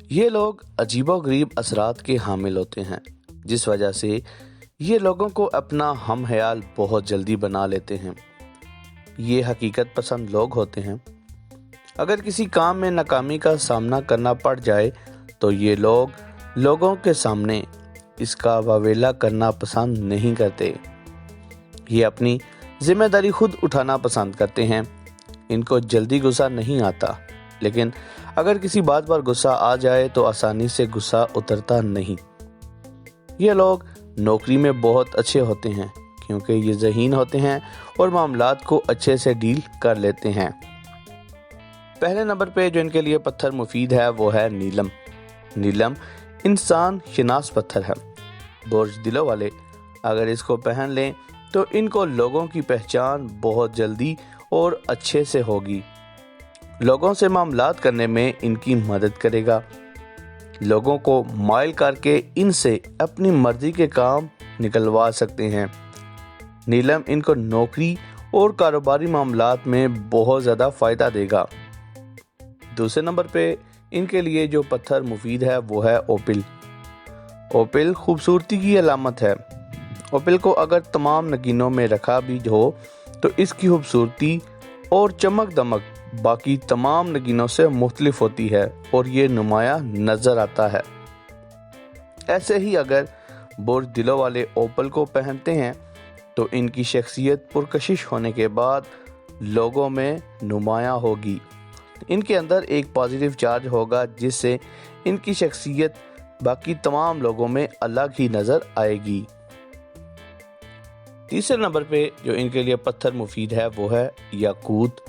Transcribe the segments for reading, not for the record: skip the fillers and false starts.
ये लोग अजीबोगरीब असरात के हामिल होते हैं, जिस वजह से ये लोगों को अपना हम ख्याल बहुत जल्दी बना लेते हैं। ये हकीकत पसंद लोग होते हैं। अगर किसी काम में नाकामी का सामना करना पड़ जाए तो ये लोगों के सामने इसका वावेला करना पसंद नहीं करते। ये अपनी जिम्मेदारी खुद उठाना पसंद करते हैं। इनको जल्दी गुस्सा नहीं आता, लेकिन अगर किसी बात पर गुस्सा आ जाए तो आसानी से गुस्सा उतरता नहीं। ये लोग नौकरी में बहुत अच्छे होते हैं क्योंकि ये ज़हीन होते हैं और मामलात को अच्छे से डील कर लेते हैं। पहले नंबर पे जो इनके लिए पत्थर मुफीद है वो है नीलम। नीलम इंसान शिनास पत्थर है। बुर्ज दिलों वाले अगर इसको पहन लें तो इनको लोगों की पहचान बहुत जल्दी और अच्छे से होगी। लोगों से मामलात करने में इनकी मदद करेगा। लोगों को माइल करके इनसे अपनी मर्जी के काम निकलवा सकते हैं। नीलम इनको नौकरी और कारोबारी मामलात में बहुत ज़्यादा फ़ायदा देगा। दूसरे नंबर पे इनके लिए जो पत्थर मुफीद है वो है ओपिल। ओपिल खूबसूरती की अलामत है। ओपिल को अगर तमाम नगीनों में रखा भी हो तो इसकी खूबसूरती और चमक दमक बाकी तमाम नगीनों से मुख्तलिफ होती है और ये नुमाया नज़र आता है। ऐसे ही अगर बुर्ज दिलों वाले ओपिल को पहनते हैं तो इनकी शख्सियत पुरकशिश होने के बाद लोगों में नुमाया होगी। इनके अंदर एक पॉजिटिव चार्ज होगा जिससे इनकी शख्सियत बाकी तमाम लोगों में अलग ही नज़र आएगी। तीसरे नंबर पे जो इनके लिए पत्थर मुफीद है वो है याकूत।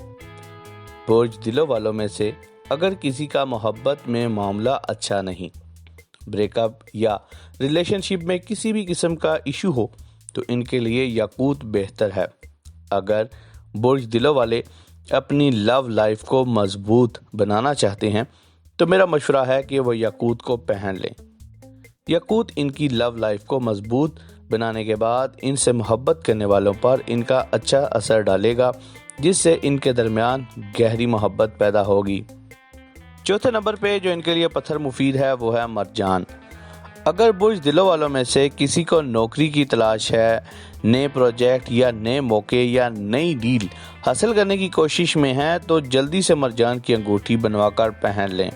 बुर्ज दिलों वालों में से अगर किसी का मोहब्बत में मामला अच्छा नहीं, ब्रेकअप या रिलेशनशिप में किसी भी किस्म का इशू हो तो इनके लिए याकूत बेहतर है। अगर बुर्ज दिलों वाले अपनी लव लाइफ को मजबूत बनाना चाहते हैं तो मेरा मशवरा है कि वो याकूत को पहन लें। याकूत इनकी लव लाइफ को मजबूत बनाने के बाद इनसे मोहब्बत करने वालों पर इनका अच्छा असर डालेगा, जिससे इनके दरमियान गहरी मोहब्बत पैदा होगी। चौथे नंबर पे जो इनके लिए पत्थर मुफीद है वो है मरजान। अगर बुर्ज दिलों वालों में से किसी को नौकरी की तलाश है, नए प्रोजेक्ट या नए मौके या नई डील हासिल करने की कोशिश में है तो जल्दी से मरजान की अंगूठी बनवाकर पहन लें।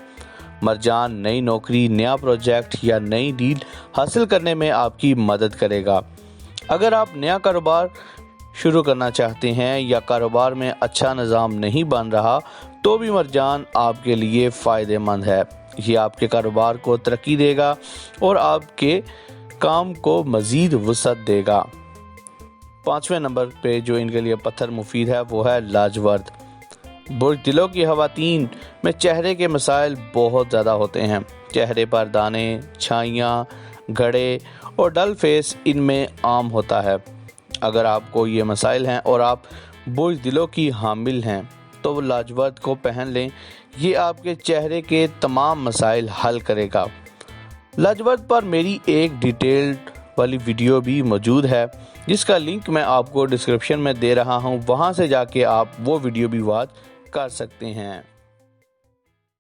मरजान नई नौकरी, नया प्रोजेक्ट या नई डील हासिल करने में आपकी मदद करेगा। अगर आप नया कारोबार शुरू करना चाहते हैं या कारोबार में अच्छा निज़ाम नहीं बन रहा तो भी मरजान आपके लिए फ़ायदेमंद है। ये आपके कारोबार को तरक्की देगा और आपके काम को मज़ीद वसअत देगा। पाँचवें नंबर पे जो इनके लिए पत्थर मुफीद है वो है लाजवर्द। बुर्ज दिलों की ख़वातीन में चेहरे के मसाइल बहुत ज़्यादा होते हैं। चेहरे पर दाने, छाइयाँ, घड़े और डल फेस इनमें आम होता है। अगर आपको ये मसाइल हैं और आप बुर्ज दिलों की हामिल हैं तो लाजवर्द को पहन लें। ये आपके चेहरे के तमाम मसाइल हल करेगा। लाजवर्द पर मेरी एक डिटेल्ड वाली वीडियो भी मौजूद है जिसका लिंक मैं आपको डिस्क्रिप्शन में दे रहा हूँ। वहाँ से जाके आप वो वीडियो भी वॉच कर सकते हैं।